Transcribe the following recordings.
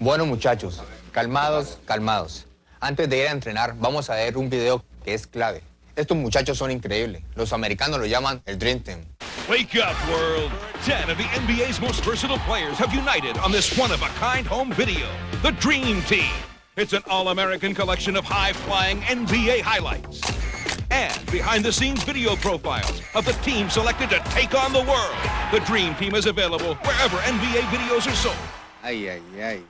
Bueno, muchachos, calmados, calmados. Antes de ir a entrenar, vamos a ver un video que es clave. Estos muchachos son increíbles. Los americanos lo llaman el Dream Team. Wake up, world. 10 of the NBA's most versatile players have united on this one-of-a-kind home video, the Dream Team. It's an all-American collection of high-flying NBA highlights and behind-the-scenes video profiles of the team selected to take on the world. The Dream Team is available wherever NBA videos are sold. Ay, ay, ay.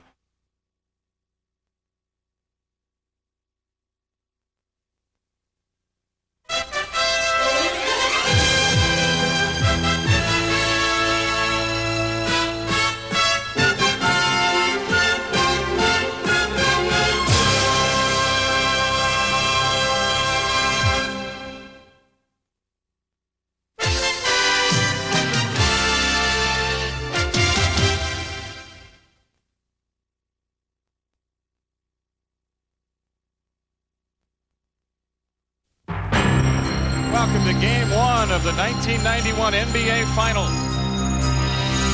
Welcome to Game 1 of the 1991 NBA Finals.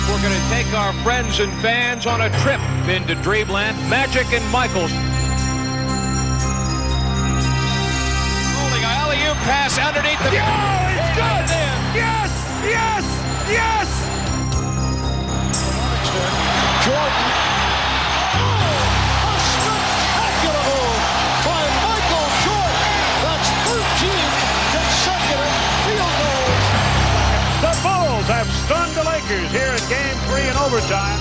We're going to take our friends and fans on a trip into Dreamland. Magic and Michaels. Rolling a alley-oop pass underneath the... Oh, it's good! Yes! Yes! Yes! Jordan. Oh, a spectacular move by Michael Jordan. That's 13 consecutive field goals. The Bulls have stunned the Lakers here in Game 3 in overtime.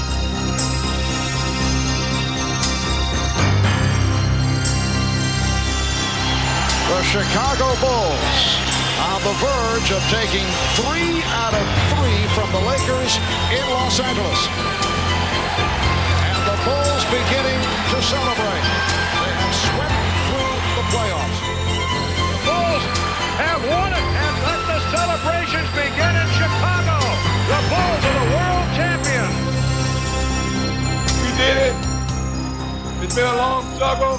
The Chicago Bulls on the verge of taking 3 out of 3 from the Lakers in Los Angeles. And the Bulls beginning to celebrate. They have swept through the playoffs. The Bulls have won it, and let the celebrations begin in Chicago. The Bulls are the world champions. We did it. It's been a long struggle.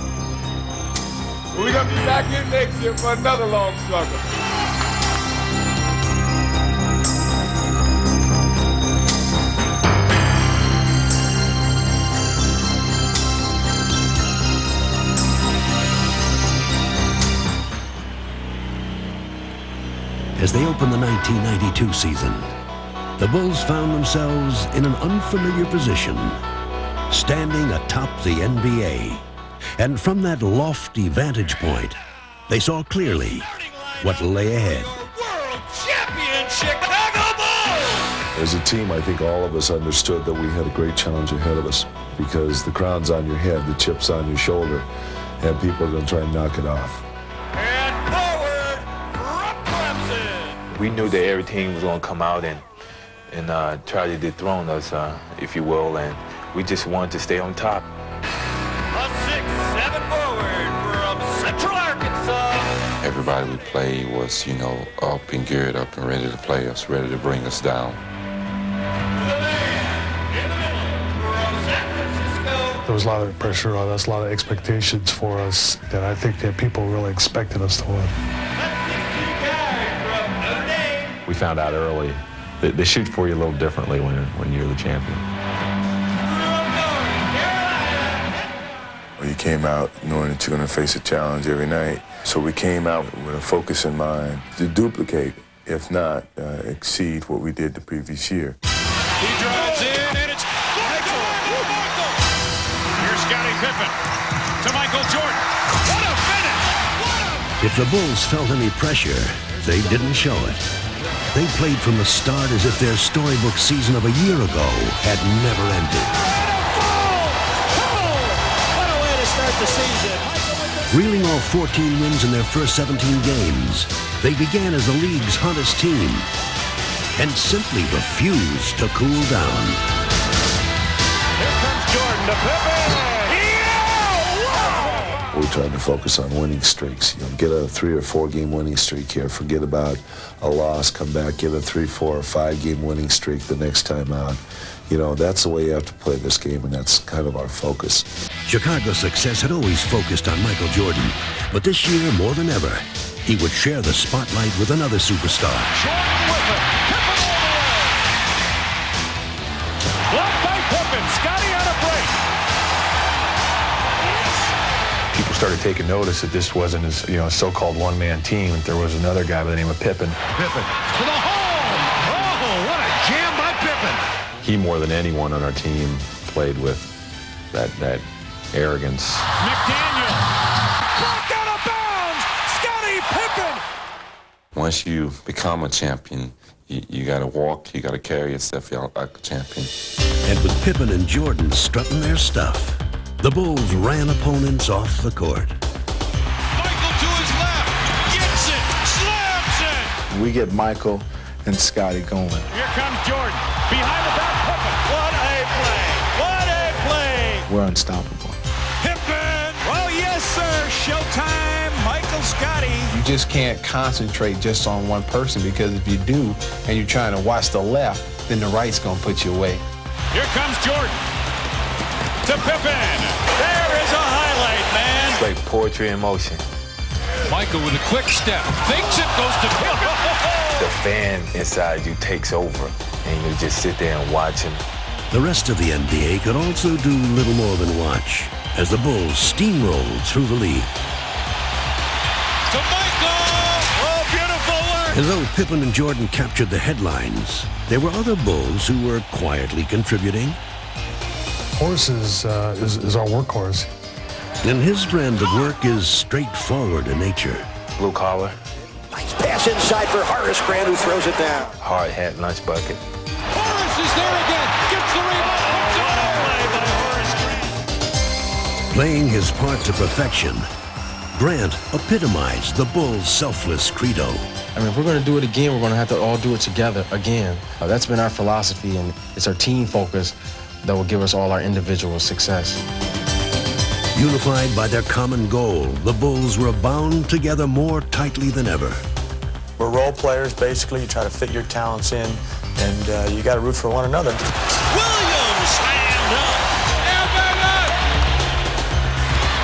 We're going to be back in next year for another long struggle. As they opened the 1992 season, the Bulls found themselves in an unfamiliar position, standing atop the NBA. And from that lofty vantage point, they saw clearly what lay ahead. World champion Chicago Bulls! As a team, I think all of us understood that we had a great challenge ahead of us because the crown's on your head, the chip's on your shoulder, and people are going to try and knock it off. And forward from Clemson. We knew that every team was going to come out and try to dethrone us, if you will, and we just wanted to stay on top. A 6'7" forward from Central Arkansas. Everybody we played was, up and geared up and ready to play us, ready to bring us down. The man in the middle from San Francisco. There was a lot of pressure on us, a lot of expectations for us that I think that people really expected us to win. We found out early that they shoot for you a little differently when you're the champion. You came out knowing that you're going to face a challenge every night. So we came out with a focus in mind to duplicate, if not exceed what we did the previous year. He drives in, and it's Michael! Here's Scottie Pippen to Michael Jordan. What a finish! If the Bulls felt any pressure, they didn't show it. They played from the start as if their storybook season of a year ago had never ended. The season. Reeling off 14 wins in their first 17 games, they began as the league's hottest team and simply refused to cool down. Here comes Jordan to Pippen. Yeah! We're trying to focus on winning streaks. Get a 3 or 4 game winning streak here. Forget about a loss. Come back, get a 3, 4, or 5 game winning streak the next time out. That's the way you have to play this game, and that's kind of our focus. Chicago's success had always focused on Michael Jordan, but this year, more than ever, he would share the spotlight with another superstar. Jordan with it. Pippen all the way. Blocked by Pippen. Scottie on a break. started taking notice that this wasn't a so-called one-man team. That there was another guy by the name of Pippen. Pippen to the hole! Oh, what a jam by Pippen! He, more than anyone on our team, played with that arrogance. McDaniel, blocked out of bounds. Scottie Pippen. Once you become a champion, you got to walk, you got to carry yourself out like a champion. And with Pippen and Jordan strutting their stuff, the Bulls ran opponents off the court. Michael to his left, gets it, slams it. We get Michael and Scottie going. Here comes Jordan, behind the back, Pippen. What a play, what a play. We're unstoppable. Pippen, oh yes sir, showtime, Michael Scottie. You just can't concentrate just on one person, because if you do and you're trying to watch the left, then the right's gonna put you away. Here comes Jordan to Pippen. There is a highlight, man. It's like poetry in motion. Michael with a quick step, thinks it, goes to Pippen. The fan inside you takes over, and you just sit there and watch him. The rest of the NBA could also do little more than watch as the Bulls steamrolled through the league. To Michael! Oh, beautiful work! As though Pippen and Jordan captured the headlines, there were other Bulls who were quietly contributing. Horace is our workhorse. And his brand of work is straightforward in nature. Blue collar. Nice pass inside for Horace Grant, who throws it down. Hard hat, lunch bucket. Horace is there again, gets the rebound. Playing his part to perfection, Grant epitomized the Bulls' selfless credo. I mean, if we're going to do it again, we're going to have to all do it together again. That's been our philosophy, and it's our team focus that will give us all our individual success. Unified by their common goal, the Bulls were bound together more tightly than ever. We're role players, basically. You try to fit your talents in, and you got to root for one another. Williams slammed up.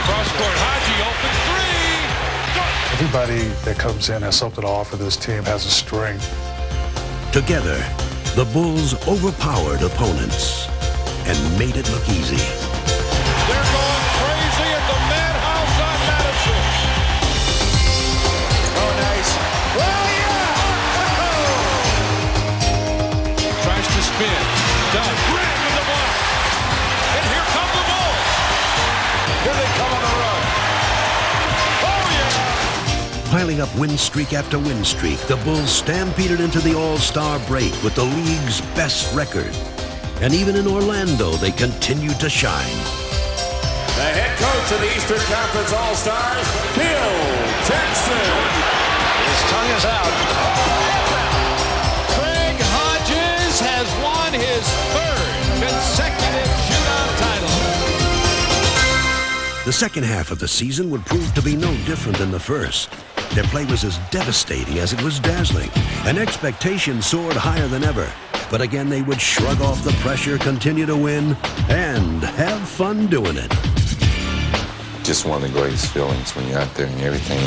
Cross court, Haji open three. Everybody that comes in has something to offer this team, has a string. Together, the Bulls overpowered opponents and made it look easy. They're going crazy at the Madhouse on Madison. Oh, nice. Well, yeah. Tries to spin. Does. Grant with the block. And here come the Bulls. Here they come on the run. Oh, yeah. Piling up win streak after win streak, the Bulls stampeded into the All-Star break with the league's best record. And even in Orlando, they continued to shine. The head coach of the Eastern Conference All-Stars, Phil Jackson. His tongue is out. Craig Hodges has won his third consecutive shootout title. The second half of the season would prove to be no different than the first. Their play was as devastating as it was dazzling, and expectations soared higher than ever. But again, they would shrug off the pressure, continue to win, and have fun doing it. Just one of the greatest feelings when you're out there and everything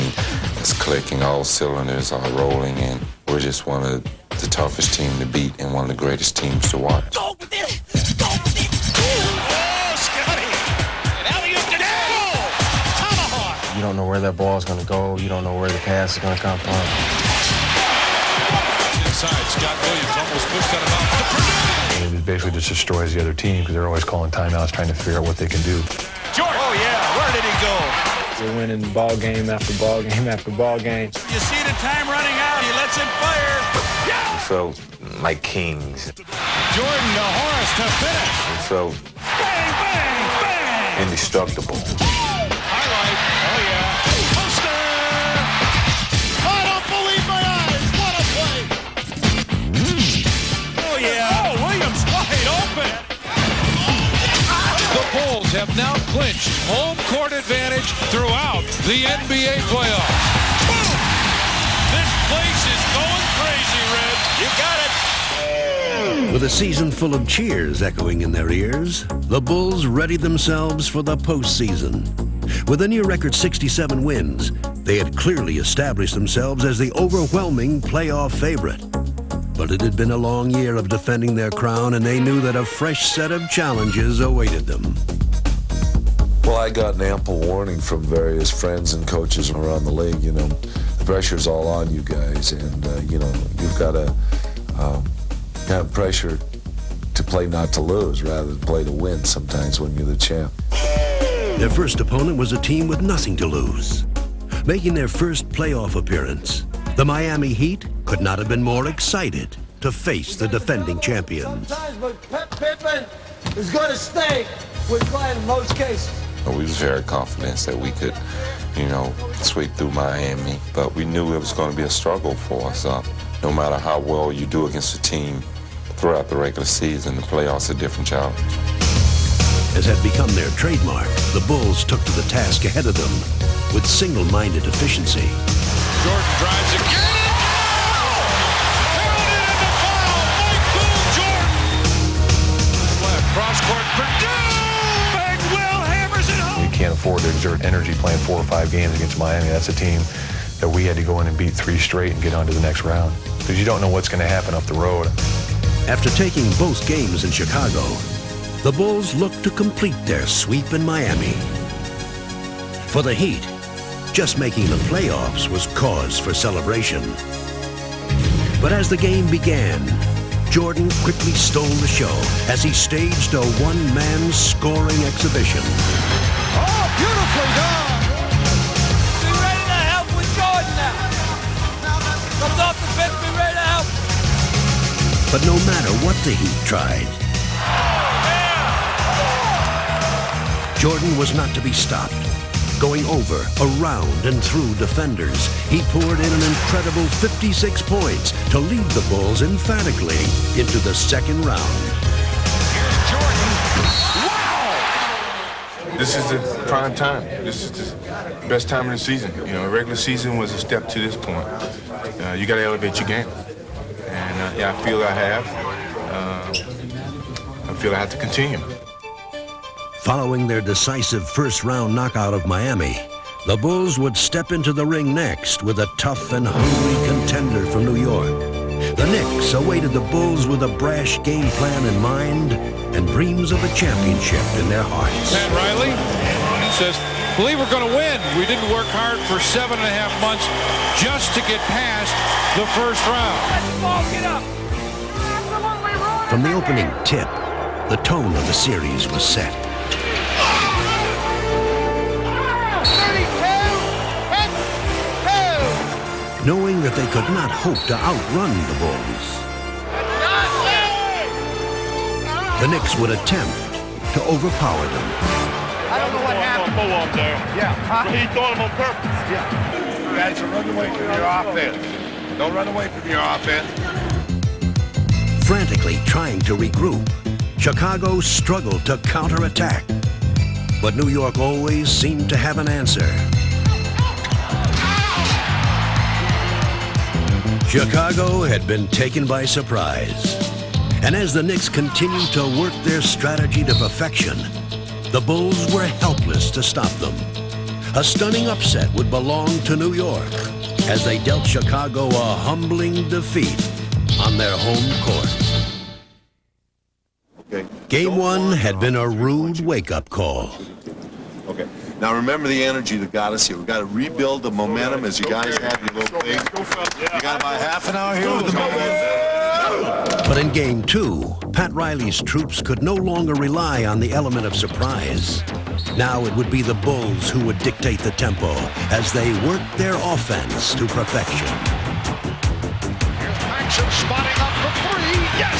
is clicking, all cylinders are rolling, and we're just one of the toughest teams to beat and one of the greatest teams to watch. Go with it! Go with it! Oh, Scottie! And alley-oop to Daniel! Tomahawk! You don't know where that ball is going to go. You don't know where the pass is going to come from. Inside, Scott Williams almost pushed that about to Purdue. It basically just destroys the other team because they're always calling timeouts, trying to figure out what they can do. Jordan! Oh, yeah. Where did he go? We're winning ball game after ball game after ball game. You see the time running out. He lets it fire. Yeah! We felt like kings. Jordan to Horace to finish. We felt Bang, bang, bang! indestructible. Highlight. Oh, yeah. Poster! I don't believe my eyes. What a play. Oh, yeah. Oh, Williams wide open. The Bulls have now clinched home court advantage throughout the NBA playoffs. Boom! This place is going crazy, Red. You got it. With a season full of cheers echoing in their ears, the Bulls readied themselves for the postseason. With a near-record 67 wins, they had clearly established themselves as the overwhelming playoff favorite. But it had been a long year of defending their crown, and they knew that a fresh set of challenges awaited them. Well, I got an ample warning from various friends and coaches around the league. You know, the pressure's all on you guys, and you know, you've got to have pressure to play not to lose rather than play to win sometimes when you're the champ. Their first opponent was a team with nothing to lose. Making their first playoff appearance, the Miami Heat could not have been more excited to face the defending champions. Sometimes, but Pippen is going to stay with playing in most cases. We was very confident that we could, you know, sweep through Miami, but we knew it was going to be a struggle for us. No matter how well you do against a team throughout the regular season, the playoffs are a different challenge. As had become their trademark, the Bulls took to the task ahead of them with single-minded efficiency. Jordan drives again. Heralded in the foul. Michael Jordan. Left cross court. Purdue and Will hammers it home. You can't afford to exert energy playing 4 or 5 games against Miami. That's a team that we had to go in and beat 3 straight and get on to the next round because you don't know what's going to happen up the road. After taking both games in Chicago, the Bulls looked to complete their sweep in Miami. For the Heat, just making the playoffs was cause for celebration. But as the game began, Jordan quickly stole the show as he staged a one-man scoring exhibition. Oh, beautifully done! Be ready to help with Jordan now. Comes off the bench, be ready to help. But no matter what the Heat tried, Jordan was not to be stopped. Going over, around, and through defenders, he poured in an incredible 56 points to lead the Bulls emphatically into the second round. Here's Jordan. Wow! This is the prime time. This is the best time of the season. You know, regular season was a step to this point. You got to elevate your game. And yeah, I feel I have. I feel I have to continue. Following their decisive first-round knockout of Miami, the Bulls would step into the ring next with a tough and hungry contender from New York. The Knicks awaited the Bulls with a brash game plan in mind and dreams of a championship in their hearts. Pat Riley says, believe we're going to win. We didn't work hard for 7.5 months just to get past the first round. From the opening tip, the tone of the series was set. Knowing that they could not hope to outrun the Bulls, the Knicks would attempt to overpower them. I don't know what happened. Pull up there. Yeah. He thought him on purpose. Yeah. You guys are running away from your offense. Don't run away from your offense. Frantically trying to regroup, Chicago struggled to counterattack. But New York always seemed to have an answer. Chicago had been taken by surprise. And as the Knicks continued to work their strategy to perfection, the Bulls were helpless to stop them. A stunning upset would belong to New York as they dealt Chicago a humbling defeat on their home court. Okay. Game 1 had been a rude wake-up call. Okay. Now remember the energy that got us here. We've got to rebuild the momentum as you guys have your little thing. You got about half an hour here with the momentum. But in Game 2, Pat Riley's troops could no longer rely on the element of surprise. Now it would be the Bulls who would dictate the tempo as they worked their offense to perfection. Here's Paxson spotting up for 3. Yes!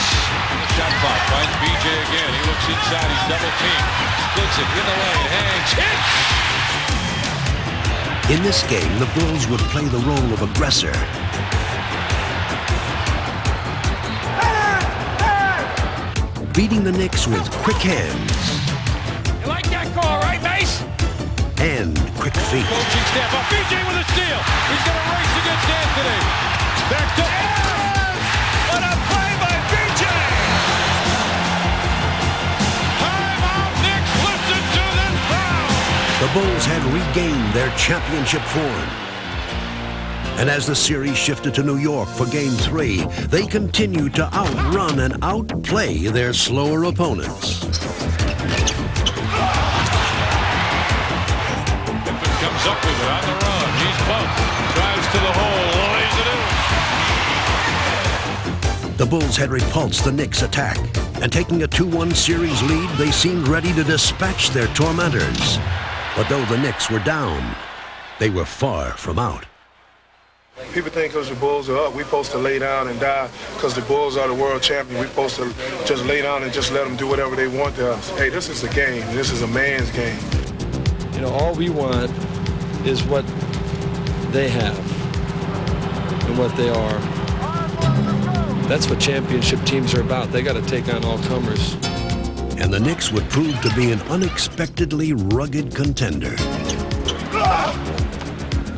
Shot clock finds BJ again. He looks inside. He's double teamed. Splits it in the lane. Hangs. Hits! In this game, the Bulls would play the role of aggressor. Beating the Knicks with quick hands. You like that call, right, Mace? And quick feet. Coaching step up. BJ with a steal. He's going to race against Anthony. Back to... Yes! What a play by BJ! Timeout, Knicks. Listen to this crowd. The Bulls had regained their championship form. And as the series shifted to New York for Game 3, they continued to outrun and outplay their slower opponents. up with it on the run. He's close. Drives to the hole. Lays it in. The Bulls had repulsed the Knicks' attack, and taking a 2-1 series lead, they seemed ready to dispatch their tormentors. But though the Knicks were down, they were far from out. People think because the Bulls are up, we're supposed to lay down and die because the Bulls are the world champion. We're supposed to just lay down and just let them do whatever they want to us. Hey, this is a game. This is a man's game. You know, all we want is what they have and what they are. That's what championship teams are about. They got to take on all comers. And the Knicks would prove to be an unexpectedly rugged contender.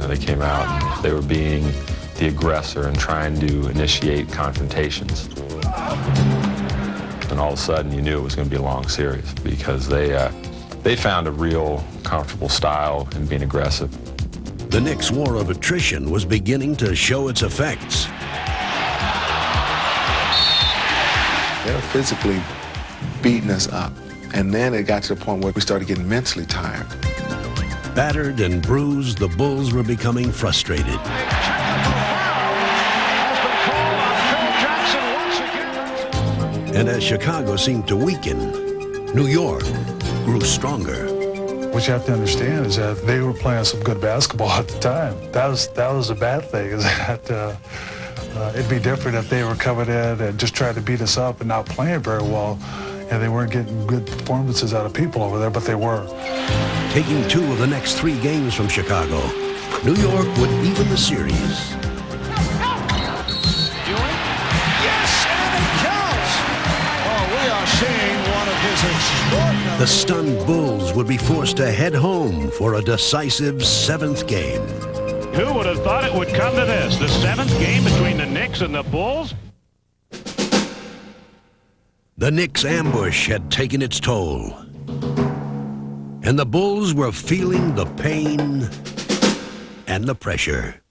They came out, they were being the aggressor and trying to initiate confrontations. And all of a sudden you knew it was going to be a long series because they found a real comfortable style in being aggressive. The Knicks' war of attrition was beginning to show its effects. They're physically beating us up. And then it got to the point where we started getting mentally tired. Battered and bruised, the Bulls were becoming frustrated. And as Chicago seemed to weaken, New York grew stronger. What you have to understand is that they were playing some good basketball at the time. That was a bad thing, is that it'd be different if they were coming in and just trying to beat us up and not playing very well, and they weren't getting good performances out of people over there, but they were. Taking 2 of the next 3 games from Chicago, New York would even the series. Yes, and it counts! Oh, we are seeing one of his extraordinary... The stunned Bulls would be forced to head home for a decisive 7th game. Who would have thought it would come to this? The 7th game between the Knicks and the Bulls? The Knicks' ambush had taken its toll. And the Bulls were feeling the pain and the pressure.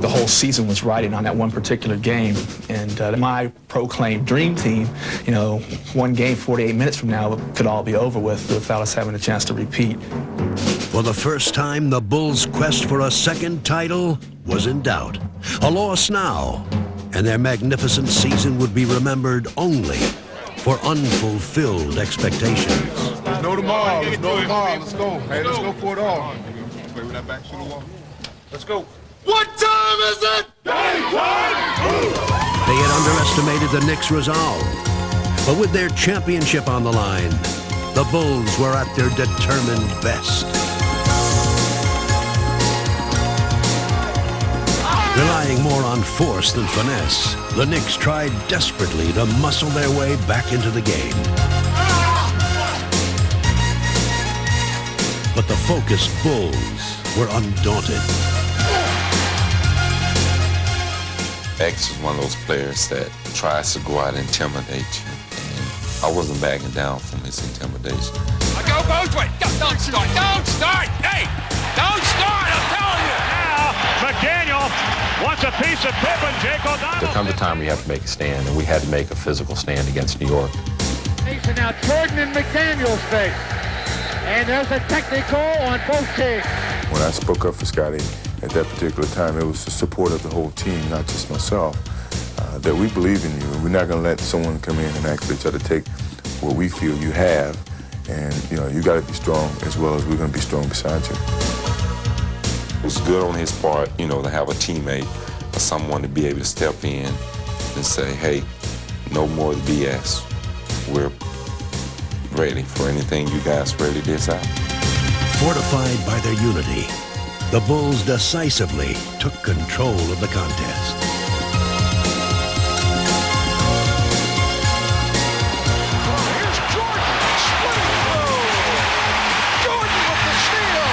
The whole season was riding on that one particular game. And my proclaimed dream team, you know, one game, 48 minutes from now, could all be over with without us having a chance to repeat. For the first time, the Bulls' quest for a second title was in doubt. A loss now, and their magnificent season would be remembered only for unfulfilled expectations. Let's know tomorrow. Let's know tomorrow. Let's go. Hey, let's go for it all. Play with that back to the wall. Let's go. What time is it? Game time! They had underestimated the Knicks' resolve. But with their championship on the line, the Bulls were at their determined best. Relying more on force than finesse, the Knicks tried desperately to muscle their way back into the game. But the focused Bulls were undaunted. X is one of those players that tries to go out and intimidate you. And I wasn't backing down from his intimidation. Go both ways. Don't start. Don't start. Hey, don't start. I'm telling you. Now, McDaniel wants a piece of Pippen. Jake O'Donnell. There comes a time where you have to make a stand, and we had to make a physical stand against New York. Now Jordan and McDaniel's face. And there's a technical on both teams. When I spoke up for Scotty at that particular time, it was the support of the whole team, not just myself, that we believe in you. And we're not going to let someone come in and actually try to take what we feel you have. And, you know, you got to be strong as well as we're going to be strong beside you. It was good on his part, you know, to have a teammate or someone to be able to step in and say, hey, no more BS. We're ready for anything you guys ready to decide. Fortified by their unity, the Bulls decisively took control of the contest. Here's Jordan, splitting through. Jordan with the steal.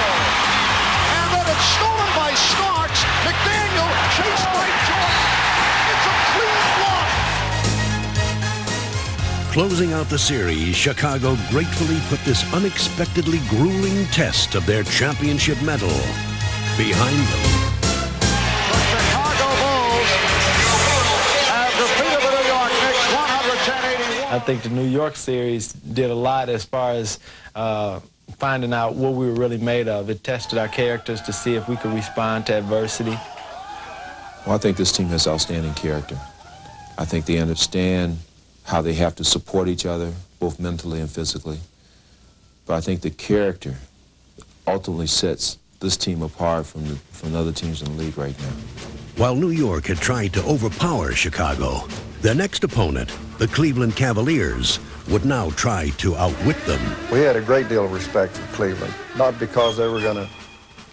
And then it's stolen by Starks. McDaniel chased by Jordan. It's a clean block. Closing out the series, Chicago gratefully put this unexpectedly grueling test of their championship medal behind them. The Chicago Bulls have defeated the New York Knicks 110-81. I think the New York series did a lot as far as finding out what we were really made of. It tested our characters to see if we could respond to adversity. Well, I think this team has outstanding character. I think they understand how they have to support each other, both mentally and physically. But I think the character ultimately sets this team apart from other teams in the league right now. While New York had tried to overpower Chicago, their next opponent, the Cleveland Cavaliers, would now try to outwit them. We had a great deal of respect for Cleveland, not because they were going to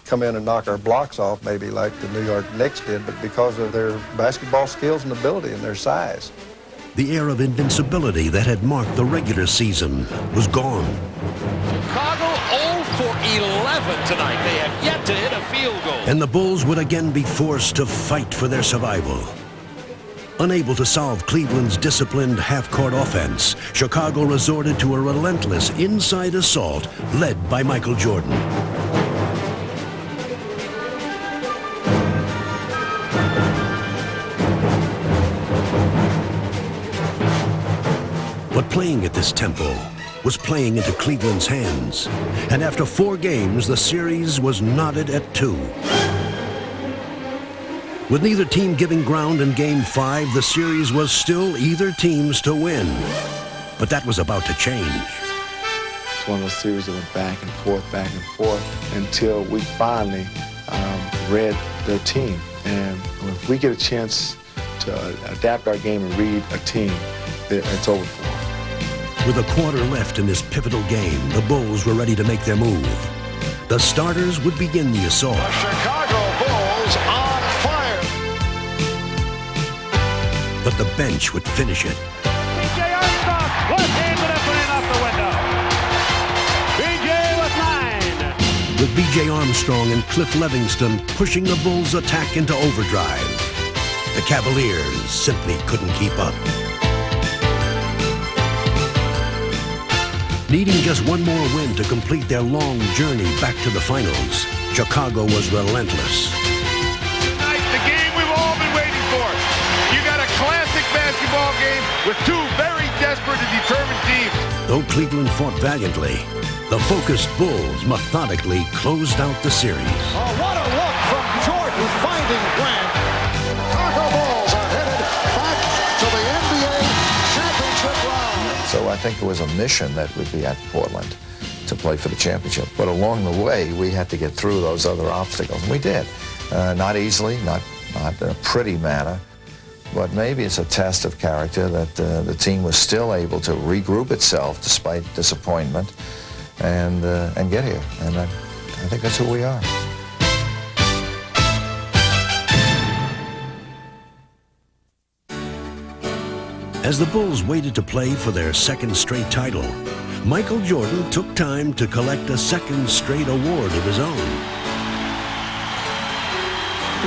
come in and knock our blocks off, maybe like the New York Knicks did, but because of their basketball skills and ability and their size. The air of invincibility that had marked the regular season was gone. Chicago 0 for 11 tonight. They have yet to hit a field goal. And the Bulls would again be forced to fight for their survival. Unable to solve Cleveland's disciplined half-court offense, Chicago resorted to a relentless inside assault led by Michael Jordan. But playing at this tempo was playing into Cleveland's hands. And after 4 games, the series was knotted at 2. With neither team giving ground in Game 5, the series was still either team's to win. But that was about to change. It's one of those series that went back and forth until we finally read their team. And if we get a chance to adapt our game and read a team, it's over for them. With a quarter left in this pivotal game, the Bulls were ready to make their move. The starters would begin the assault. The Chicago Bulls on fire. But the bench would finish it. B.J. Armstrong, left-handed up and in off the window. B.J. with 9. With B.J. Armstrong and Cliff Livingston pushing the Bulls' attack into overdrive, the Cavaliers simply couldn't keep up. Needing just one more win to complete their long journey back to the finals, Chicago was relentless. Tonight, the game we've all been waiting for. You got a classic basketball game with 2 very desperate and determined teams. Though Cleveland fought valiantly, the focused Bulls methodically closed out the series. Oh, what a look from Jordan finding Grant. Chicago Bulls are headed back to the NBA championship round. So I think it was a mission that we'd be at Portland to play for the championship. But along the way, we had to get through those other obstacles, and we did. Not easily, not in a pretty manner, but maybe it's a test of character that the team was still able to regroup itself despite disappointment and get here. And I think that's who we are. As the Bulls waited to play for their second straight title, Michael Jordan took time to collect a second straight award of his own.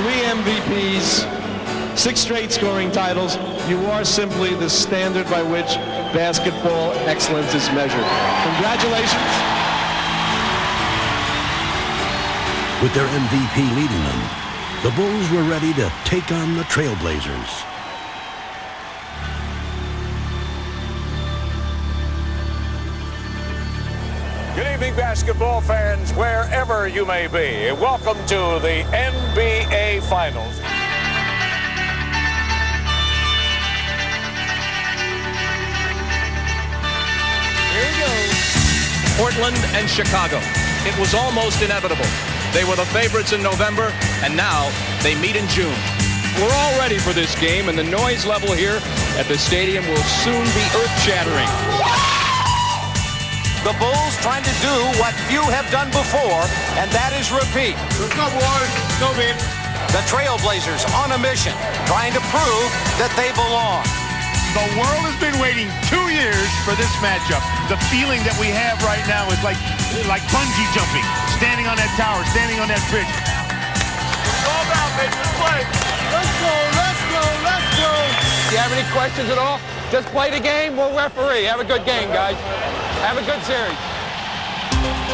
3 MVPs, 6 straight scoring titles. You are simply the standard by which basketball excellence is measured. Congratulations. With their MVP leading them, the Bulls were ready to take on the Trailblazers. Good evening, basketball fans, wherever you may be. Welcome to the NBA Finals. Here we go. Portland and Chicago. It was almost inevitable. They were the favorites in November, and now they meet in June. We're all ready for this game, and the noise level here at the stadium will soon be earth-shattering. The Bulls trying to do what few have done before, and that is repeat. Let's go, boys. Go, man. The Trailblazers on a mission, trying to prove that they belong. The world has been waiting 2 years for this matchup. The feeling that we have right now is like bungee jumping, standing on that tower, standing on that bridge. It's all about, baby. Let's play. Let's go, let's go, let's go. Do you have any questions at all? Just play the game, we'll referee. Have a good game, guys. Have a good series.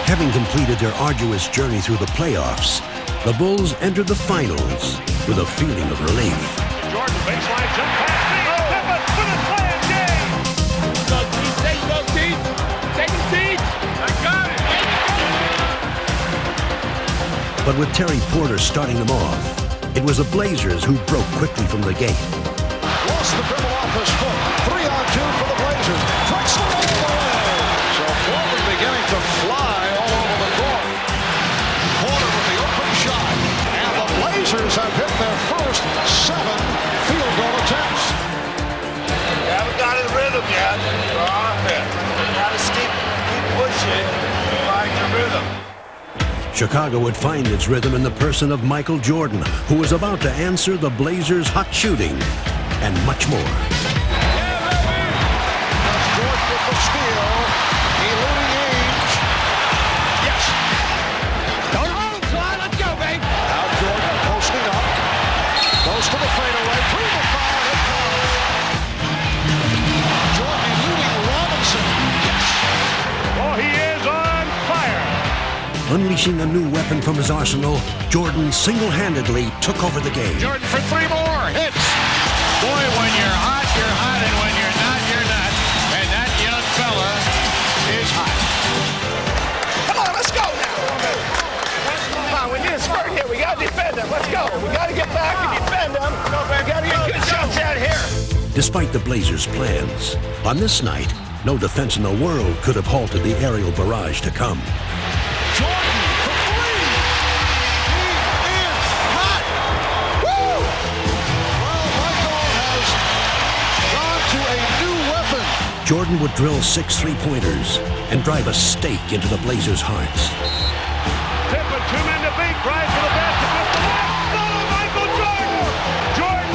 Having completed their arduous journey through the playoffs, the Bulls entered the finals with a feeling of relief. Jordan, baseline jump pass. Pippen for the slam game. Go, Teach. Take a seat. I got it. But with Terry Porter starting them off, it was the Blazers who broke quickly from the gate. Lost the dribble off his foot. 3-on-2 for the Blazers. Drexler all the way. So Portland beginning to fly all over the court. Porter with the open shot. And the Blazers have hit their first 7 field goal attempts. You haven't got his rhythm yet. For offense. You gotta keep pushing to find your rhythm. Chicago would find its rhythm in the person of Michael Jordan, who was about to answer the Blazers' hot shooting and much more. Jordan with the steal. Eluding Ainge. Yes. Don't hold, son. Let's go, babe. Now Jordan posting up. Goes to the fadeaway. Through the foul. It comes. Jordan eluding Robinson. Yes. Oh, he is on fire. Unleashing a new weapon from his arsenal, Jordan single-handedly took over the game. Jordan for 3 more. Hits. Boy, when you're hot, and when you're not, you're not. And that young fella is hot. Come on, let's go now. Come on, we need a spurt here. We got to defend them. Let's go. We got to get back and defend them. We got to get good shots out here. Despite the Blazers' plans, on this night, no defense in the world could have halted the aerial barrage to come. Jordan for 3. He is hot. Woo! Well, Michael has gone to a new weapon. Jordan would drill 6 three-pointers and drive a stake into the Blazers' hearts. Tippett, 2 men to beat. Drive for the basket. Oh, Michael Jordan! Jordan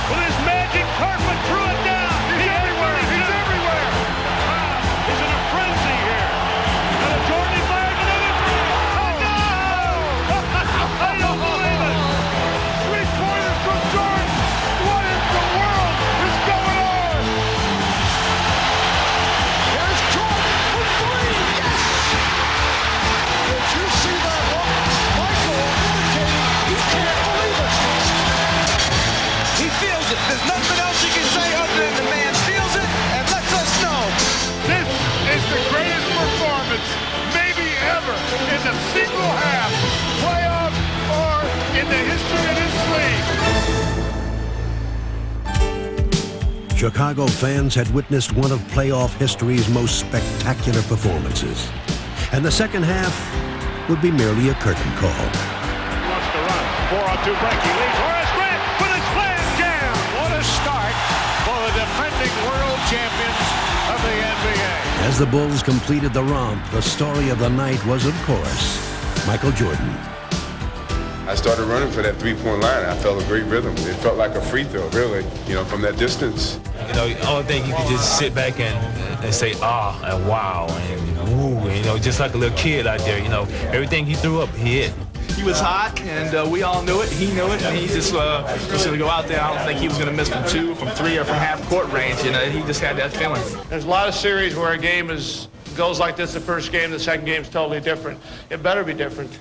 with his magic carpet threw it down. He's everywhere. He's everywhere. He's in a frenzy here. And a Jordan fires another 3. Oh, no! I don't believe it. 3-pointers from Jordan. What in the world is going on? Here's Jordan for 3. Yes! Did you see that look? Michael indicating he can't believe it. He feels it. There's nothing else he can say other than the man feels it and lets us know. This is the greatest performance, maybe ever, in the single half, playoff, or in the history of this league. Chicago fans had witnessed one of playoff history's most spectacular performances. And the second half would be merely a curtain call. He wants to run. 4-on-2 break. He leads Horace Grant with his slam jam. What a start for the defending world champions of the NBA. As the Bulls completed the romp, the story of the night was, of course, Michael Jordan. I started running for that three-point line. I felt a great rhythm. It felt like a free throw, really, from that distance. The only thing you could just sit back and say, and wow, and woo, just like a little kid out there, everything he threw up, he hit. He was hot, and we all knew it. He knew it, and he just was going to go out there. I don't think he was going to miss from 2, from 3, or from half court range. He just had that feeling. There's a lot of series where a game goes like this the first game, the second game's totally different. It better be different.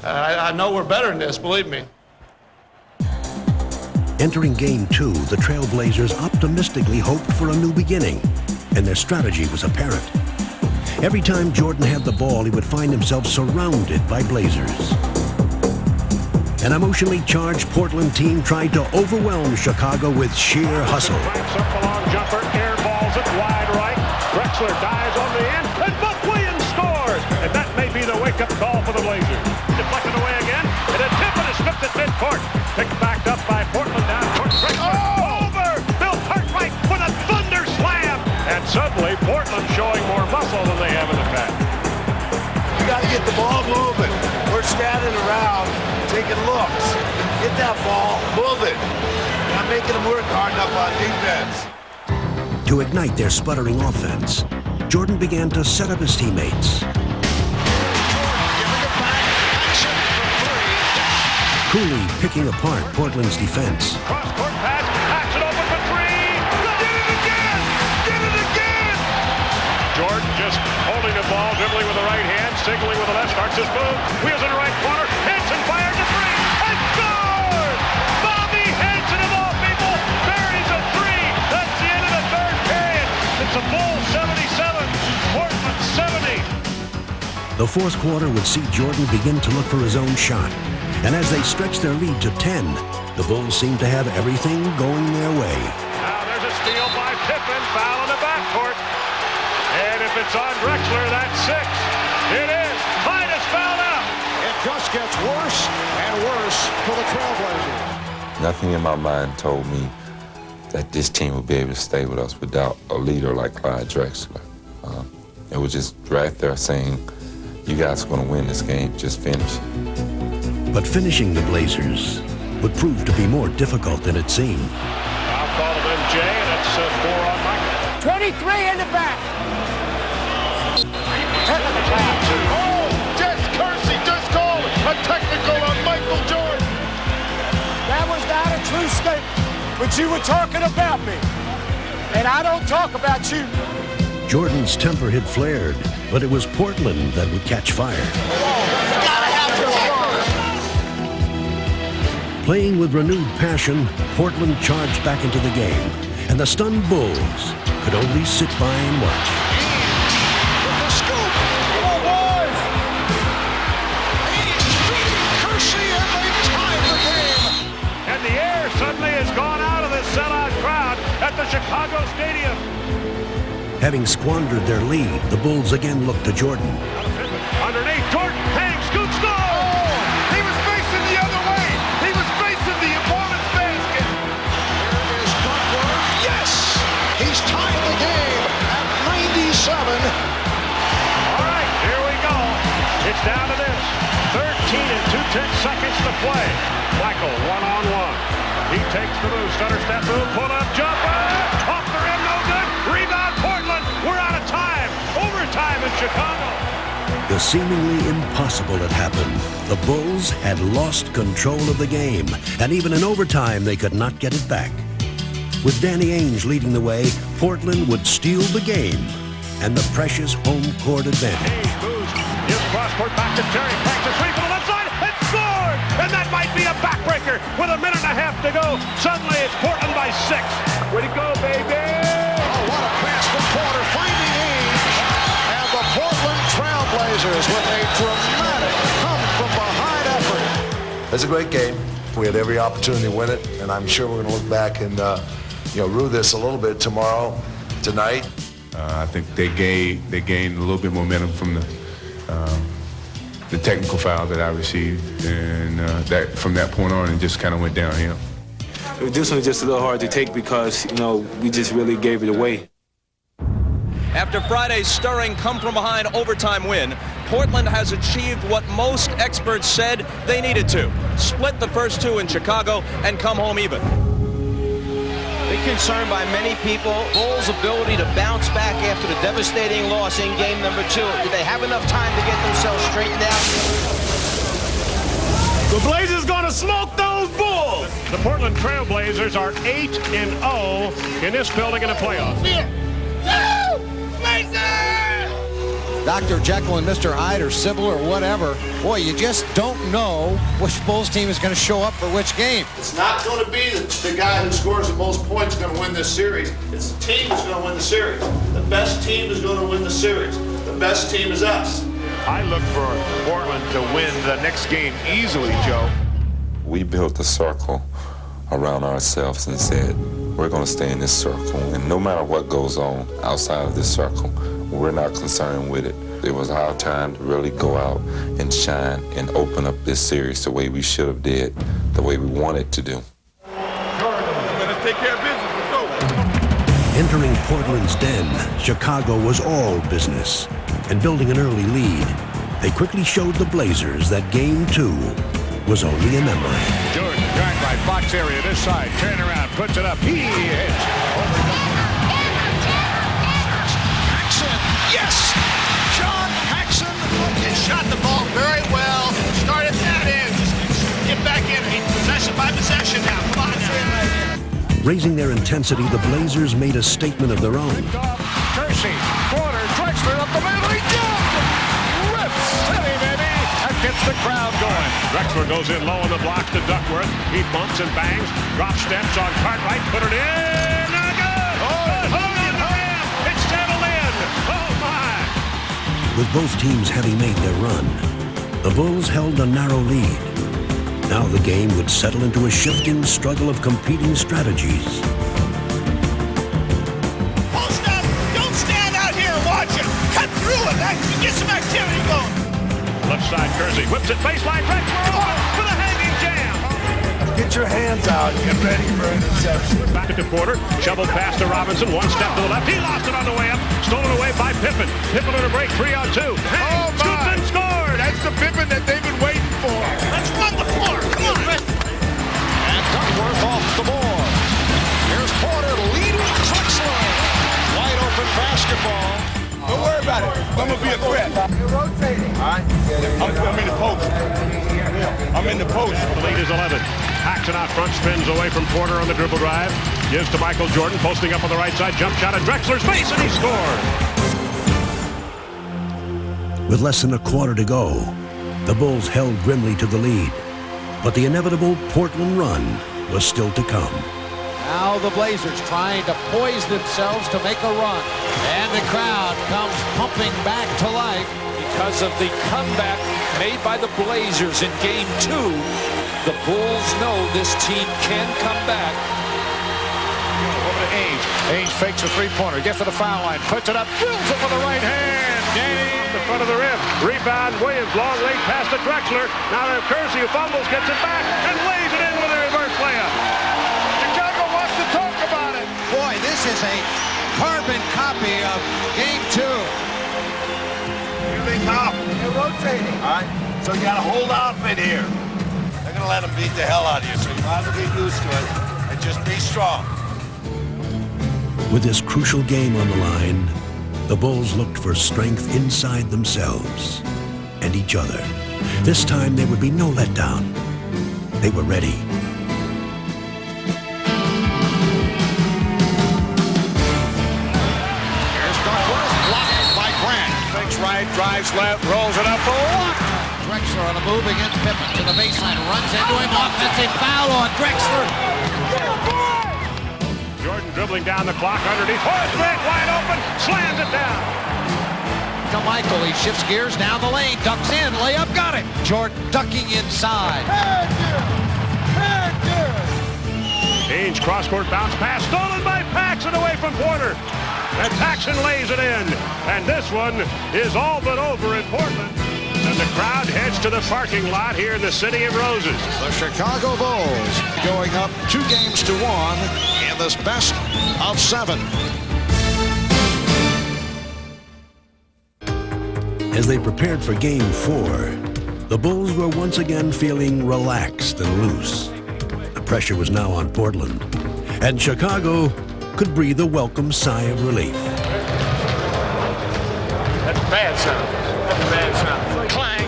I know we're better than this, believe me. Entering Game 2, the Trailblazers optimistically hoped for a new beginning, and their strategy was apparent. Every time Jordan had the ball, he would find himself surrounded by Blazers. An emotionally charged Portland team tried to overwhelm Chicago with sheer hustle. Clamps up the long jumper, airballs it wide right. Drexler dives on the end, and Buck Williams scores! And that may be the wake-up call for the Blazers. Deflected away again, and a tip and a slipped at midcourt. Picked back up by Portland down court. Drexler over! Bill Cartwright with a thunder slam! And suddenly, Portland showing more muscle than they have in the past. We got to get the ball moving. We're standing around, taking looks. Get that ball, move it. Not making them work hard enough on defense. To ignite their sputtering offense, Jordan began to set up his teammates. Cooley picking apart Portland's defense. Cross-court pass, backs it open for 3. Did it again! Did it again! Jordan just holding the ball, dribbling with the right hand, signaling with the left, starts his move, wheels in the right corner, hits and fires a 3, and scores! Bobby Hansen of all people buries a 3. That's the end of the third period. It's a Bulls 77, Portland 70. the fourth quarter would see Jordan begin to look for his own shot. And as they stretched their lead to 10, the Bulls seemed to have everything going their way. Now there's a steal by Pippen, foul in the backcourt. And if it's on Drexler, that's 6. It is. Titus fouled out. It just gets worse and worse for the Trailblazers. Nothing in my mind told me that this team would be able to stay with us without a leader like Clyde Drexler. It was just right there saying, you guys are going to win this game, just finish. But finishing the Blazers would prove to be more difficult than it seemed. Foul call of MJ, and it's 4 on Michael. 23 in the back. Oh, Jess Kersey just called a technical on Michael Jordan. That was not a true statement, but you were talking about me, and I don't talk about you. Jordan's temper had flared, but it was Portland that would catch fire. Playing with renewed passion, Portland charged back into the game, and the stunned Bulls could only sit by and watch. With the scoop. Come on, boys. He's beating Kersey, and they tied the game. And the air suddenly has gone out of the sellout crowd at the Chicago Stadium. Having squandered their lead, the Bulls again looked to Jordan. Underneath, Jordan hangs, scoots, no! Oh, he was facing the other way. He was facing the opponent's basket. Here is Butler. Yes! He's tied the game at 97. All right, here we go. It's down to this. 13 and 2/10 seconds to play. Michael, one-on-one. He takes the move, stutter step move, pull-up jumper. Off the rim, no good. Rebound, Portland. We're out of time. Overtime in Chicago. The seemingly impossible had happened. The Bulls had lost control of the game, and even in overtime, they could not get it back. With Danny Ainge leading the way, Portland would steal the game and the precious home court advantage. Ainge moves, gives cross-court back to Terry. Back to three from the left side, and scored! And that might be a backbreaker with a minute and a half to go. Suddenly, it's Portland by 6. Way to go, baby! Oh, what a pass from Porter, finding Ainge. And the Portland Trailblazers with a dramatic come-from-behind effort. It's a great game. We had every opportunity to win it, and I'm sure we're going to look back and rue this a little bit tonight. I think they gained a little bit momentum from the technical foul that I received, and that from that point on, it just kind of went downhill. This one was just a little hard to take because, we just really gave it away. After Friday's stirring come-from-behind overtime win, Portland has achieved what most experts said they needed to. Split the first 2 in Chicago and come home even. Big concern by many people, Bulls' ability to bounce back after the devastating loss in game number 2. Did they have enough time to get themselves straightened out? The Blazers gonna smoke those Bulls! The Portland Trailblazers are 8-0 in this building in the playoffs. Dr. Jekyll and Mr. Hyde or Sybil or whatever, boy, you just don't know which Bulls team is going to show up for which game. It's not going to be the guy who scores the most points going to win this series. It's the team that's going to win the series. The best team is going to win the series. The best team is us. I look for Portland to win the next game easily, Joe. We built a circle around ourselves and said, we're going to stay in this circle, and no matter what goes on outside of this circle, we're not concerned with it. It was our time to really go out and shine and open up this series the way we should have did, the way we wanted to do. Let's take care of business. Let's go. Entering Portland's den, Chicago was all business. And building an early lead, they quickly showed the Blazers that Game 2 was only a memory. Jordan, dragged by Fox area this side, turn around, puts it up, he hits. Paxson, yes! John Paxson shot the ball very well. Started that in. Get back in. Possession by possession now. Come on now. Raising their intensity, the Blazers made a statement of their own. Kersey, quarter, Drexler up the middle, he jumped! Rip City, baby! That gets the crowd going. Drexler goes in low on the block to Duckworth. He bumps and bangs, drop steps on Cartwright, put it in, not good! Oh, Hogan, it's settled in! Oh, my! With both teams having made their run, the Bulls held a narrow lead. Now the game would settle into a shifting struggle of competing strategies. Post up! Don't stand out here and watch it! Cut through it! Get some activity going! Left side, Kersey whips it baseline. Drexler open for the hanging jam. Get your hands out. Get ready for an interception. Back to Porter. Shovel pass to Robinson. One step to the left. He lost it on the way up. Stolen away by Pippen. Pippen on a break. 3-on-2. Hey, Pippen scored. That's the Pippen that they've been waiting for. Let's run the floor. Come on. And Duckworth off the board. Here's Porter leading Drexler. Wide open basketball. Don't worry about it. I'm going to be a threat. You're rotating. All right? I'm in the post. I'm in the post. The lead is 11. Paxson out front, spins away from Porter on the dribble drive. Gives to Michael Jordan, posting up on the right side. Jump shot at Drexler's face, and he scored. With less than a quarter to go, the Bulls held grimly to the lead. But the inevitable Portland run was still to come. Now the Blazers trying to poise themselves to make a run. And the crowd comes pumping back to life. Because of the comeback made by the Blazers in Game 2, the Bulls know this team can come back. Over to Ainge. Ainge fakes a three-pointer, gets to the foul line, puts it up, drills it with the right hand. Danny. Off the front of the rim. Rebound, Williams. Long late pass to Drexler. Now to Kersey, who fumbles, gets it back, and lays it in with a reverse layup. Chicago wants to talk about it. Boy, this is a carbon copy of Game 2. Here they come. You're rotating. All right? So you got to hold off in here. They're going to let them beat the hell out of you, so you might as well get used to it and just be strong. With this crucial game on the line, the Bulls looked for strength inside themselves and each other. This time there would be no letdown. They were ready. Here's Duckworth, blocked by Grant. Fakes right, drives left, rolls it up for one. Drexler on the move against Pippen to the baseline, runs into him, offensive foul on Drexler. Jordan dribbling down the clock underneath. Horace Grant wide open, slams it down. To Michael, he shifts gears down the lane, ducks in, layup, got it. Jordan ducking inside. Ainge cross-court bounce pass, stolen by Paxson away from Porter. And Paxson lays it in. And this one is all but over in Portland. And the crowd heads to the parking lot here in the City of Roses. The Chicago Bulls going up 2-1 in this best of 7. As they prepared for Game 4, the Bulls were once again feeling relaxed and loose. The pressure was now on Portland, and Chicago could breathe a welcome sigh of relief. That's bad sound. That's bad sound. Clang.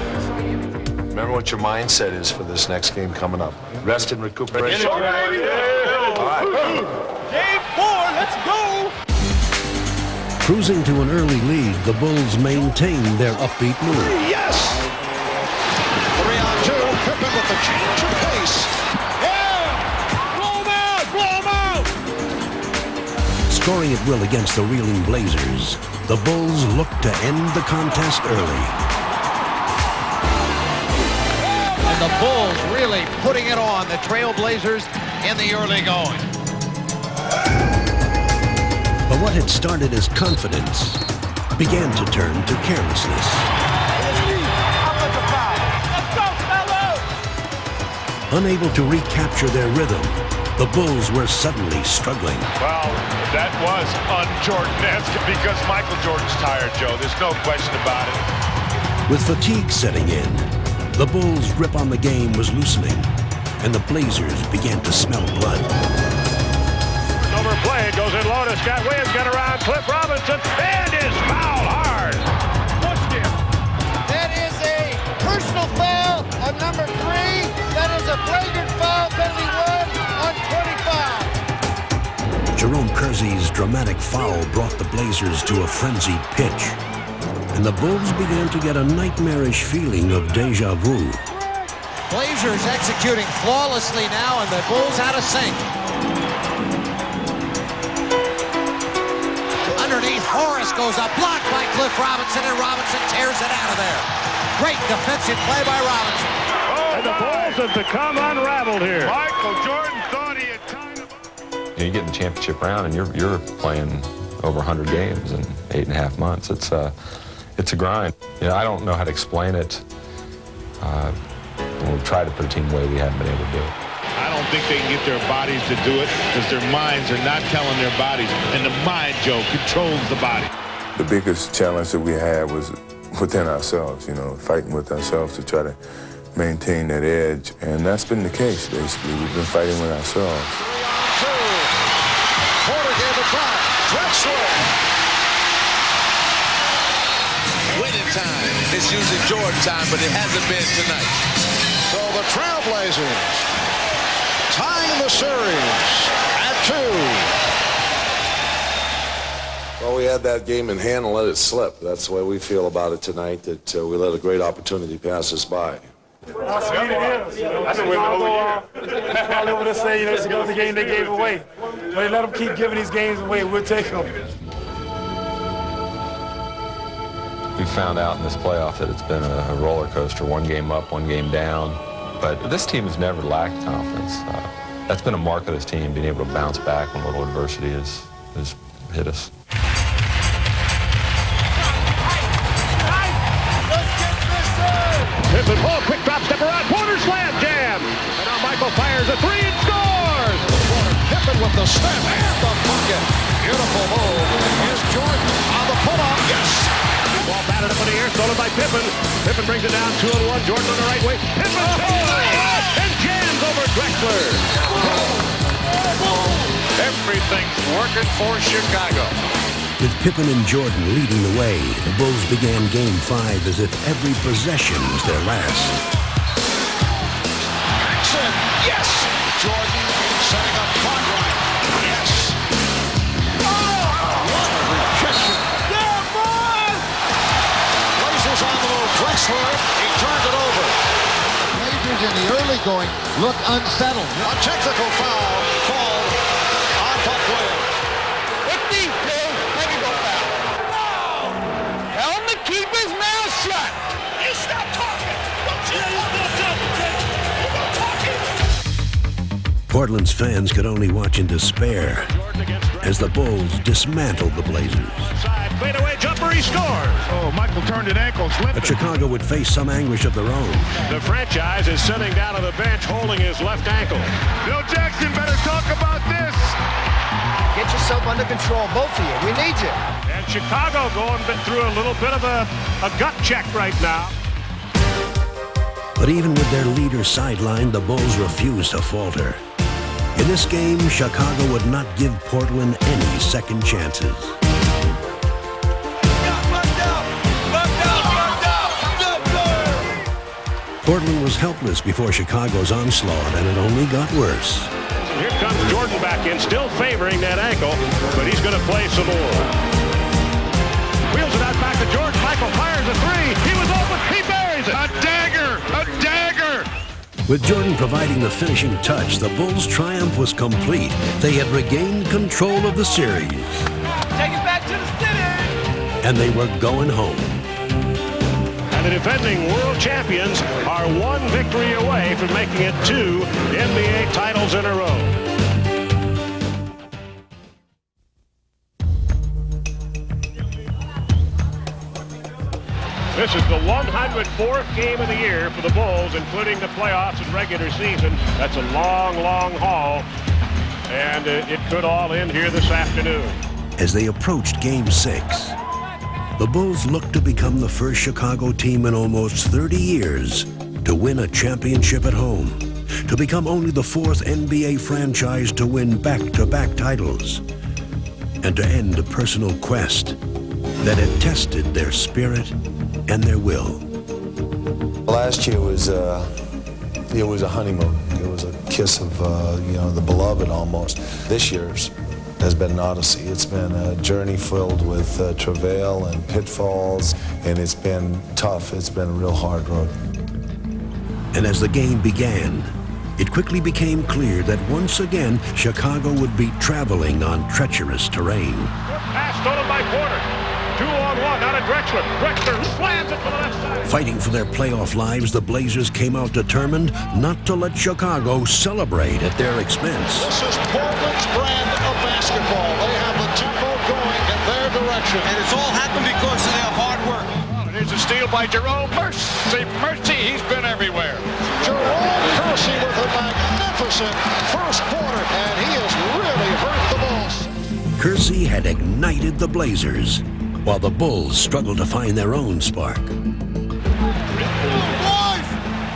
Remember what your mindset is for this next game coming up. Rest and recuperation. All right. Game 4, let's go! Cruising to an early lead, the Bulls maintained their upbeat mood. Yes! 3-on-2, Pippen with the change of pace. Yeah! Blow him out! Blow him out! Scoring at will against the reeling Blazers, the Bulls looked to end the contest early. And the Bulls really putting it on the Trailblazers in the early going. But what had started as confidence began to turn to carelessness. Let's go, fellas! Unable to recapture their rhythm, the Bulls were suddenly struggling. Well, that was un-Jordan-esque because Michael Jordan's tired, Joe. There's no question about it. With fatigue setting in, the Bulls' grip on the game was loosening, and the Blazers began to smell blood. Overplayed, goes in low to Scott Williams, get around Cliff Robinson, and is fouled hard. That is a personal foul on number 3. That is a flagrant foul, penalty 1 on 25. Jerome Kersey's dramatic foul brought the Blazers to a frenzied pitch, and the Bulls began to get a nightmarish feeling of deja vu. Blazers executing flawlessly now, and the Bulls out of sync. Underneath Morris goes up, blocked by Cliff Robinson, and Robinson tears it out of there. Great defensive play by Robinson. And the Bulls have become unraveled here. Michael Jordan thought he had tied him up. You get in the championship round and you're playing over 100 games in 8.5 months. It's a grind. I don't know how to explain it. When we try to put a team away, we haven't been able to do it. I don't think they can get their bodies to do it because their minds are not telling their bodies. And the mind, Joe, controls the body. The biggest challenge that we had was within ourselves, fighting with ourselves to try to maintain that edge. And that's been the case, basically. We've been fighting with ourselves. Porter gave it back. Drexler. Winning time. It's usually Jordan time, but it hasn't been tonight. So the Trailblazers tying the series at 2. Well, we had that game in hand and let it slip. That's the way we feel about it tonight, that we let a great opportunity pass us by. That's what it is. That's what all over to say, it's another game they gave away. But they let them keep giving these games away. We'll take them. We found out in this playoff that it's been a roller coaster, one game up, one game down. But this team has never lacked confidence. That's been a mark of this team, being able to bounce back when a little adversity has hit us. Pippen, quick drop step around. Porter slam jam. And now Michael fires a three and scores. Pippen with the step and the bucket. Beautiful move. Here's Jordan on the pull-up. Yes. Ball batted up in the air, stolen by Pippen. Pippen brings it down 2-1. Jordan on the right wing. Pippen and jams over Drexler. Everything's working for Chicago. With Pippen and Jordan leading the way, the Bulls began Game 5 as if every possession was their last. Jackson, yes. Jordan setting up Cartwright. Yes. Oh, what a rejection. Yeah, boy! Blazers on the move. Drexler, he turned it over. The Blazers in the early going look unsettled. A technical foul called on Buck Williams. Keep his mouth shut. You stop talking. Portland's fans could only watch in despair as the Bulls dismantled the Blazers. Fadeaway jumper, he scores. Oh, Michael turned an ankle, slipped. But Chicago would face some anguish of their own. The franchise is sitting down on the bench holding his left ankle. Bill Jackson better talk about this. Get yourself under control, both of you. We need you. And Chicago going through a little bit of a gut check right now. But even with their leader sidelined, the Bulls refused to falter. In this game, Chicago would not give Portland any second chances. Portland was helpless before Chicago's onslaught, and it only got worse. Here comes Jordan back in, still favoring that ankle, but he's going to play some more. Wheels it out back to Jordan. Michael fires a three. He was open. He buries it. A dagger. A dagger. With Jordan providing the finishing touch, the Bulls' triumph was complete. They had regained control of the series. Take it back to the city. And they were going home. And the defending world champions are one victory away from making it 2 NBA titles in a row. This is the 104th game of the year for the Bulls, including the playoffs and regular season. That's a long, long haul, and it could all end here this afternoon. As they approached Game 6, the Bulls looked to become the first Chicago team in almost 30 years to win a championship at home, to become only the 4th NBA franchise to win back-to-back titles, and to end a personal quest that had tested their spirit and their will. Last year was a honeymoon. It was a kiss of the beloved almost. This year's has been an odyssey. It's been a journey filled with travail and pitfalls, and it's been tough. It's been a real hard road. And as the game began, it quickly became clear that once again, Chicago would be traveling on treacherous terrain. Pass stolen by Porter. 2-on-1, out of Drexler. Drexler slams it to the left side. Fighting for their playoff lives, the Blazers came out determined not to let Chicago celebrate at their expense. This is Portland's brand of basketball. They have the tempo going in their direction. And it's all happened because of their hard work. Here's a steal by Jerome. Mercy, he's been everywhere. Jerome Kersey with a magnificent first quarter, and he has really hurt the Bulls. Kersey had ignited the Blazers, while the Bulls struggled to find their own spark. Boys,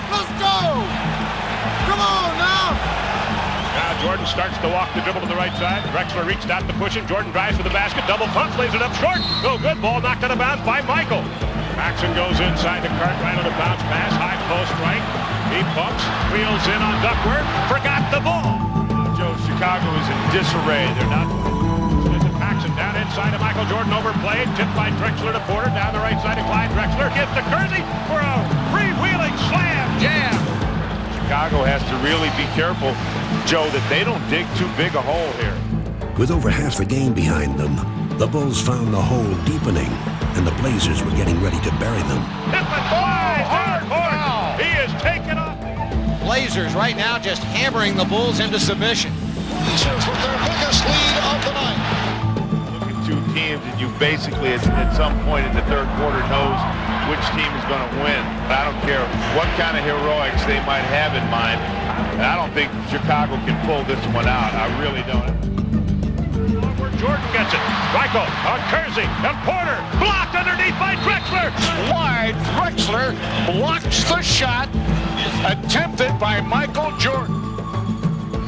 let's go! Come on now! Now Jordan starts to walk the dribble to the right side. Drexler reached out to push him. Jordan drives for the basket. Double pump, lays it up short. No good. Ball knocked out of bounds by Michael. Paxson goes inside the Cartwright on a bounce pass. High post right. He pumps, wheels in on Duckworth. Forgot the ball. Joe, Chicago is in disarray. They're not... Paxson down inside to Michael Jordan, overplayed, tipped by Drexler to Porter, down the right side to Clyde Drexler, gives to Kersey for a freewheeling slam jam. Chicago has to really be careful, Joe, that they don't dig too big a hole here. With over half the game behind them, the Bulls found the hole deepening, and the Blazers were getting ready to bury them. Hard foul. He is taken off. Blazers right now just hammering the Bulls into submission. Blazers with their biggest lead of the night. Two teams, and you basically at some point in the third quarter knows which team is going to win. I don't care what kind of heroics they might have in mind. And I don't think Chicago can pull this one out. I really don't. Where Jordan gets it. Michael on Kersey and Porter blocked underneath by Drexler. Wide Drexler blocks the shot attempted by Michael Jordan.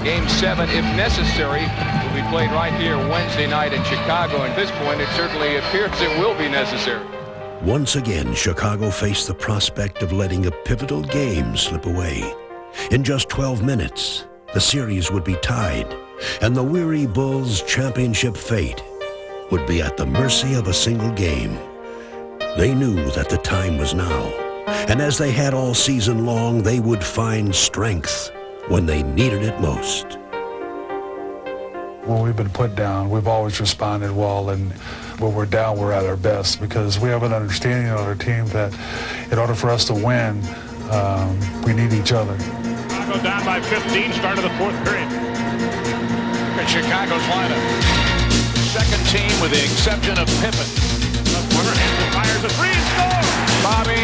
Game 7, if necessary, will be played right here Wednesday night in Chicago. At this point, it certainly appears it will be necessary. Once again, Chicago faced the prospect of letting a pivotal game slip away. In just 12 minutes, the series would be tied, and the weary Bulls' championship fate would be at the mercy of a single game. They knew that the time was now, and as they had all season long, they would find strength when they needed it most. When we've been put down, we've always responded well, and when we're down, we're at our best, because we have an understanding on our team that in order for us to win, we need each other. Chicago down by 15, start of the fourth period. Look at Chicago's lineup. Second team with the exception of Pippen. Left corner, Hanson fires a three and scores! Bobby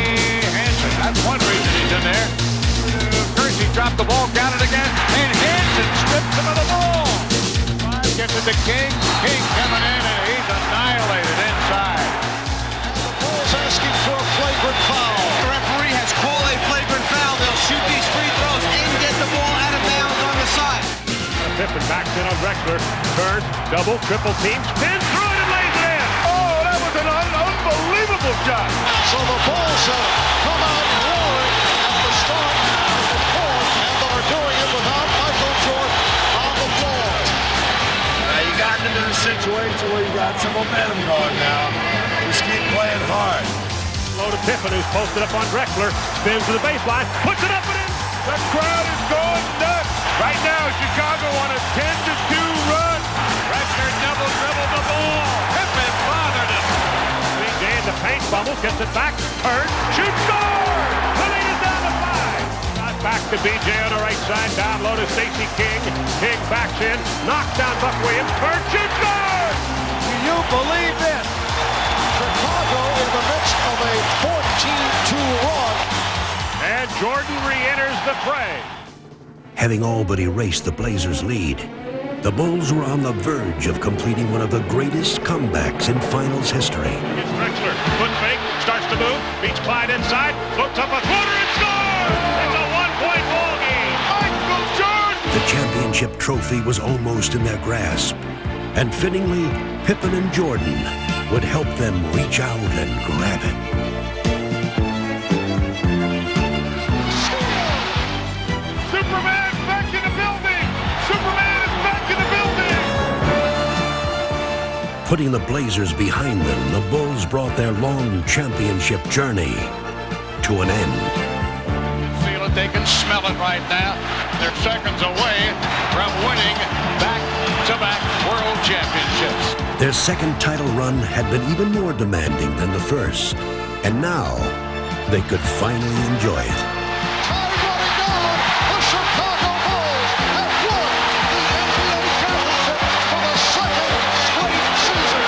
Hanson, that's one reason he's in there. Kersey dropped the ball, got it again, and Hanson strips him of the ball. Five gets it to King. King coming in, and he's annihilated inside. The Bulls asking for a flagrant foul. The referee has called a flagrant foul. They'll shoot these free throws and get the ball out of bounds on the side. Pippen backs in on Drexler. Turns, double, triple team, spins through it and lays it in. Oh, that was an unbelievable shot. So the Bulls have come out roaring at the start of the fourth, and they're doing it without Michael Jordan on the floor. Now you got into the situation where you got some momentum going now. Just keep playing hard. Low to Pippen, who's posted up on Drexler. Spins to the baseline, puts it up and in. The crowd is going nuts. Right now, Chicago on a 10-2 run. Drexler double dribbled the ball. Pippen bothered him. Big Day in the paint, bubble, gets it back, turns, shoots, scores! The lead is down to 5. Not back to BJ on the right side, down low to Stacey King. King backs in, knocks down Buck Williams, turns, shoots, scores! Do you believe this? Chicago in the midst of a 14-2 run. And Jordan re-enters the fray. Having all but erased the Blazers' lead, the Bulls were on the verge of completing one of the greatest comebacks in finals history. It's Drexler, foot fake, starts to move, beats Clyde inside, looks up a floater and scores! It's a one-point ball game. Michael Jordan! The championship trophy was almost in their grasp, and fittingly, Pippen and Jordan would help them reach out and grab it. Superman back in the building! Superman is back in the building! Putting the Blazers behind them, the Bulls brought their long championship journey to an end. Seal it but they can smell it right now. They're seconds away from winning back-to-back world championships. Their second title run had been even more demanding than the first, and now they could finally enjoy it. The Chicago Bulls have won the NBA championship for the second straight season.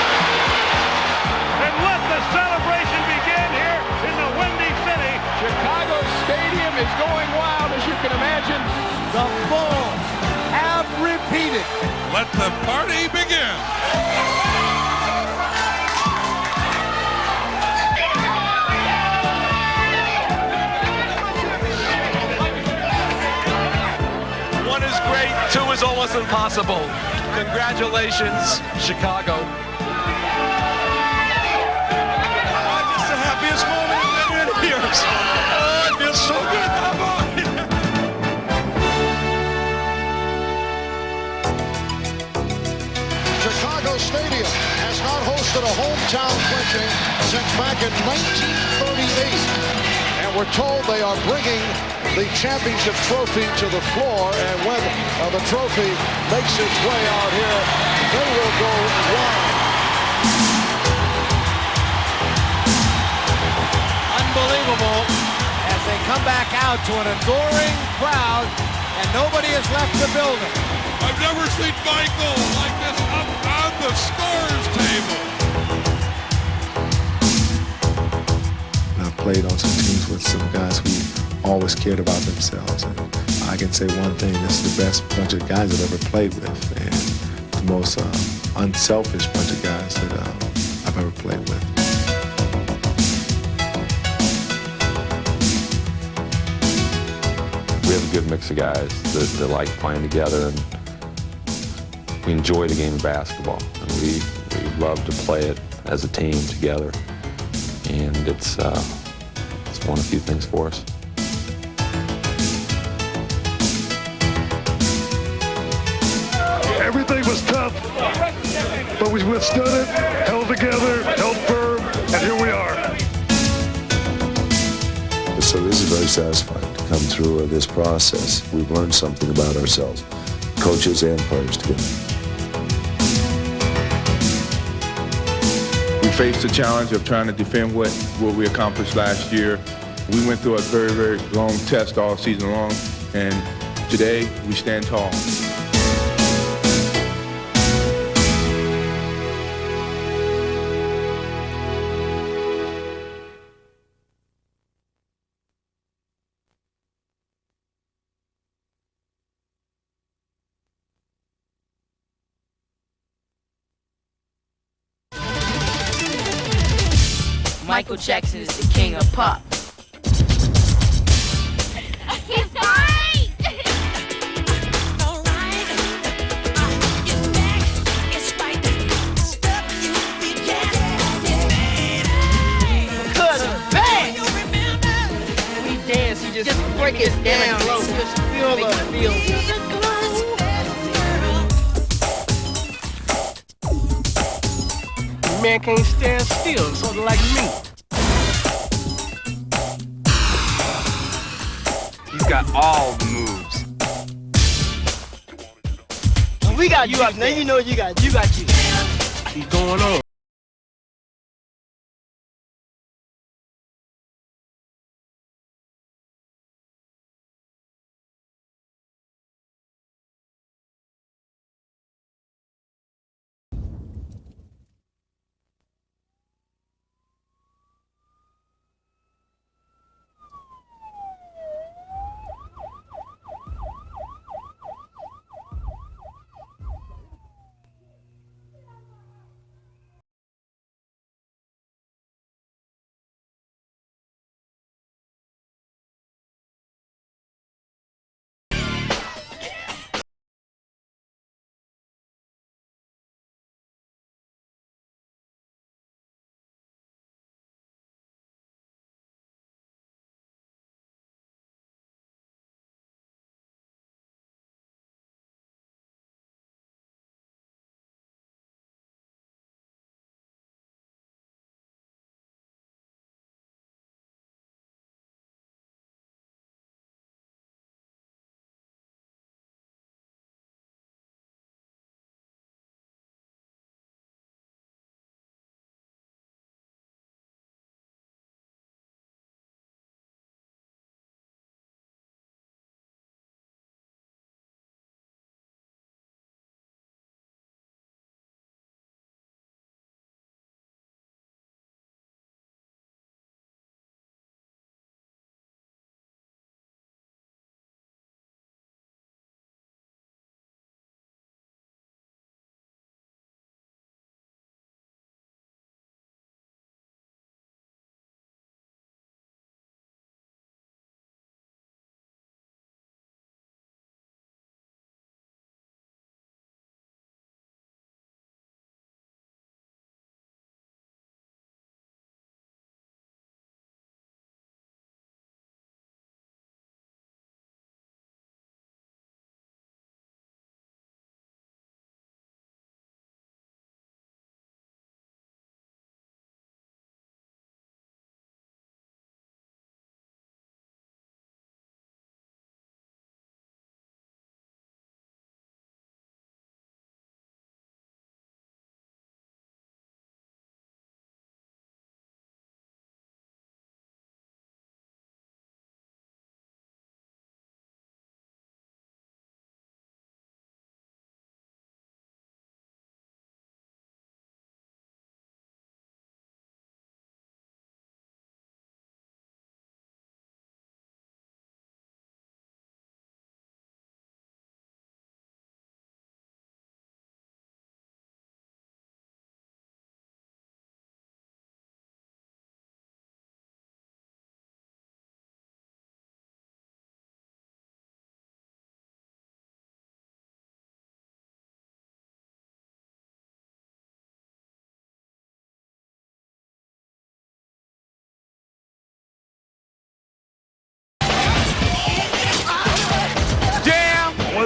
And let the celebration begin here in the Windy City. Chicago Stadium is going wild, as you can imagine. The Bulls have repeated. Let the party begin. One is great, two is almost impossible. Congratulations, Chicago. Just the happiest moment in years. Oh, it feels so good. Come on. Chicago Stadium has not hosted a hometown clinching since back in 1938. And we're told they are bringing the championship trophy to the floor, and when the trophy makes its way out here, they will go wild. Unbelievable as they come back out to an adoring crowd, and nobody has left the building. I've never seen Michael like this up on the scores table. I've played on some teams with some guys who always cared about themselves. And I can say one thing, this is the best bunch of guys I've ever played with, and the most unselfish bunch of guys that I've ever played with. We have a good mix of guys that like playing together, and we enjoy the game of basketball. And we love to play it as a team together, and it's won a few things for us. Everything was tough, but we withstood it, held together, held firm, and here we are. So this is very satisfying to come through this process. We've learned something about ourselves, coaches and players together. We faced the challenge of trying to defend what we accomplished last year. We went through a very, very long test all season long, and today we stand tall. Michael Jackson is the king of pop. He's great! Cousin, bang! We dance, he just break it down. Just feel the feel. Man can't stand still, sort of like me. He's got all the moves. We got you. Now you know you got you. He's going on.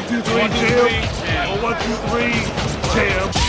2, 3, jam. 1, 2, 3, jam.